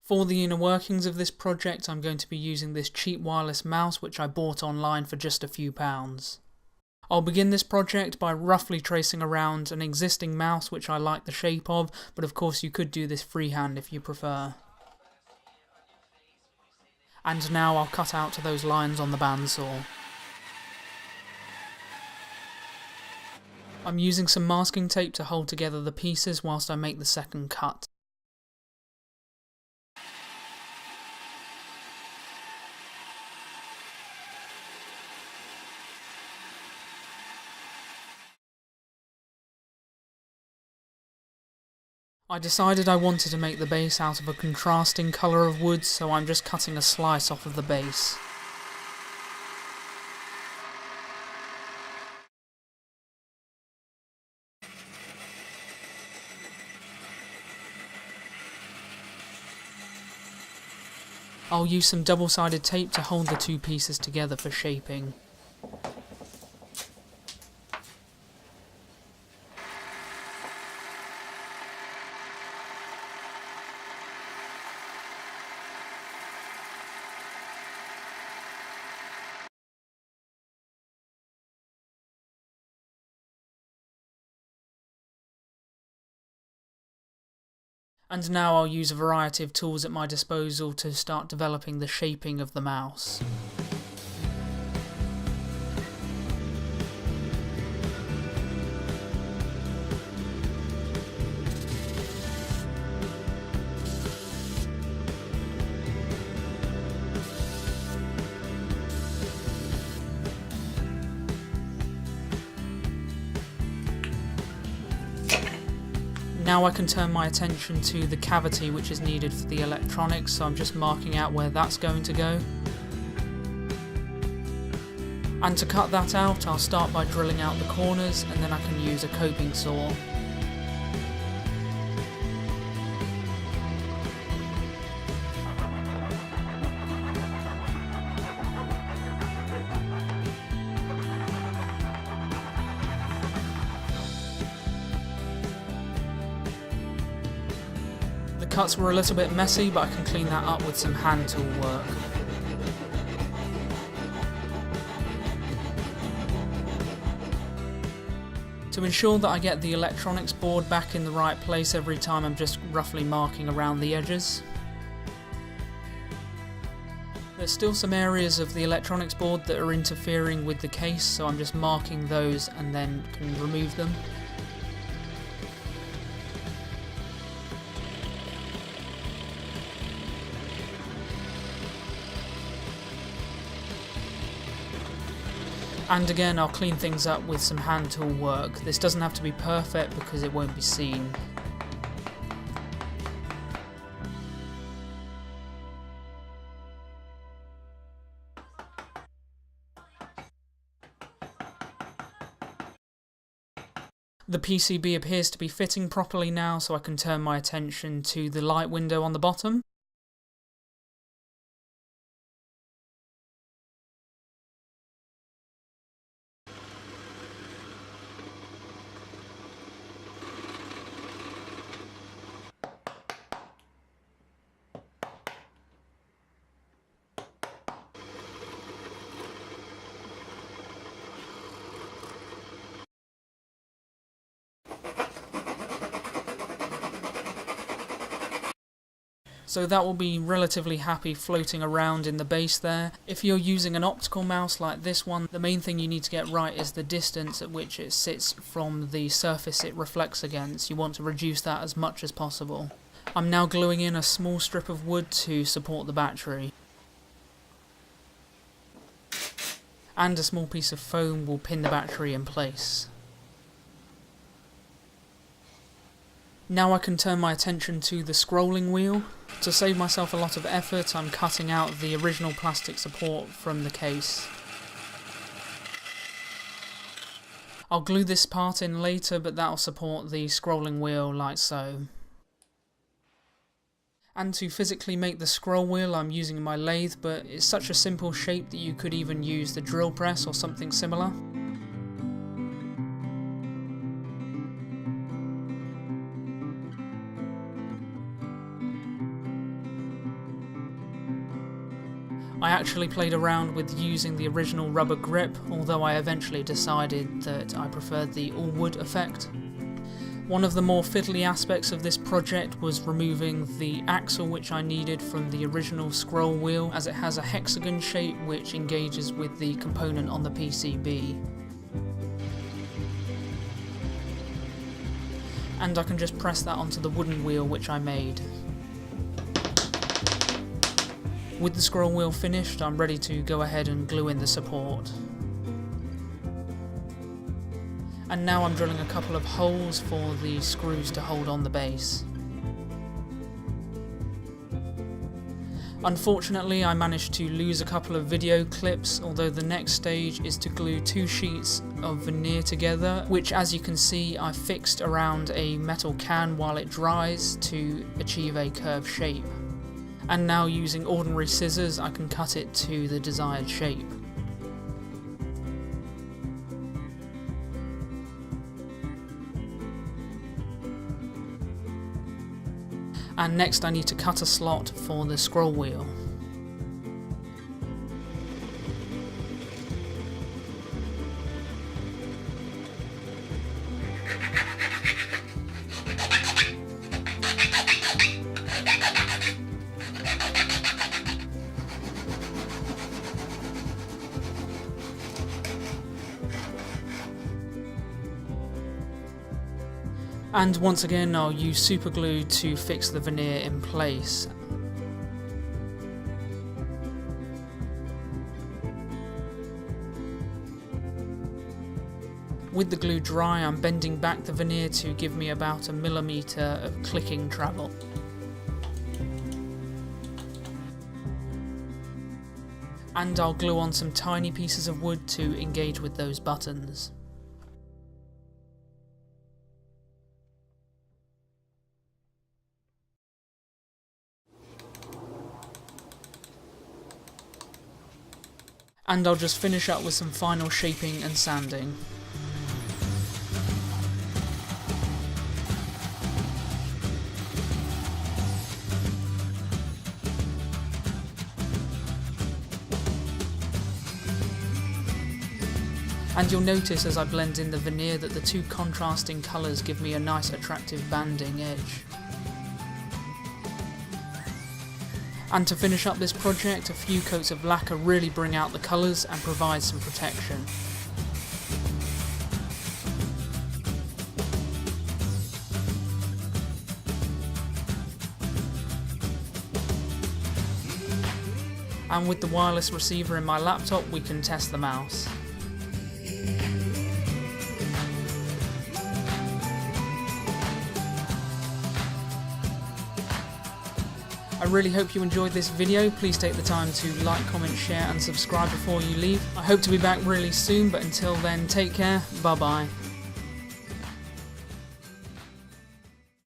For the inner workings of this project, I'm going to be using this cheap wireless mouse which I bought online for just a few pounds. I'll begin this project by roughly tracing around an existing mouse which I like the shape of, but of course you could do this freehand if you prefer. And now I'll cut out to those lines on the bandsaw. I'm using some masking tape to hold together the pieces whilst I make the second cut. I decided I wanted to make the base out of a contrasting colour of wood, so I'm just cutting a slice off of the base. I'll use some double-sided tape to hold the two pieces together for shaping. And now I'll use a variety of tools at my disposal to start developing the shaping of the mouse. Now I can turn my attention to the cavity which is needed for the electronics, so I'm just marking out where that's going to go. And to cut that out, I'll start by drilling out the corners, and then I can use a coping saw. The cuts were a little bit messy, but I can clean that up with some hand tool work. To ensure that I get the electronics board back in the right place every time, I'm just roughly marking around the edges. There's still some areas of the electronics board that are interfering with the case, so I'm just marking those and then can remove them. And again, I'll clean things up with some hand tool work. This doesn't have to be perfect because it won't be seen. The PCB appears to be fitting properly now, so I can turn my attention to the light window on the bottom. So that will be relatively happy floating around in the base there. If you're using an optical mouse like this one, the main thing you need to get right is the distance at which it sits from the surface it reflects against. You want to reduce that as much as possible. I'm now gluing in a small strip of wood to support the battery. And a small piece of foam will pin the battery in place. Now I can turn my attention to the scrolling wheel. To save myself a lot of effort, I'm cutting out the original plastic support from the case. I'll glue this part in later, but that'll support the scrolling wheel like so. And to physically make the scroll wheel, I'm using my lathe, but it's such a simple shape that you could even use the drill press or something similar. I actually played around with using the original rubber grip, although I eventually decided that I preferred the all-wood effect. One of the more fiddly aspects of this project was removing the axle which I needed from the original scroll wheel, as it has a hexagon shape which engages with the component on the PCB. And I can just press that onto the wooden wheel which I made. With the scroll wheel finished, I'm ready to go ahead and glue in the support. And now I'm drilling a couple of holes for the screws to hold on the base. Unfortunately, I managed to lose a couple of video clips, although the next stage is to glue 2 sheets of veneer together, which, as you can see, I fixed around a metal can while it dries to achieve a curved shape. And now, using ordinary scissors, I can cut it to the desired shape. And next I need to cut a slot for the scroll wheel. And once again, I'll use super glue to fix the veneer in place. With the glue dry, I'm bending back the veneer to give me about 1 millimeter of clicking travel. And I'll glue on some tiny pieces of wood to engage with those buttons. And I'll just finish up with some final shaping and sanding. And you'll notice as I blend in the veneer that the 2 contrasting colours give me a nice attractive banding edge. And to finish up this project, a few coats of lacquer really bring out the colours and provide some protection. And with the wireless receiver in my laptop, we can test the mouse. I really hope you enjoyed this video. Please take the time to like, comment, share and subscribe before you leave. I hope to be back really soon, but until then, take care, bye bye.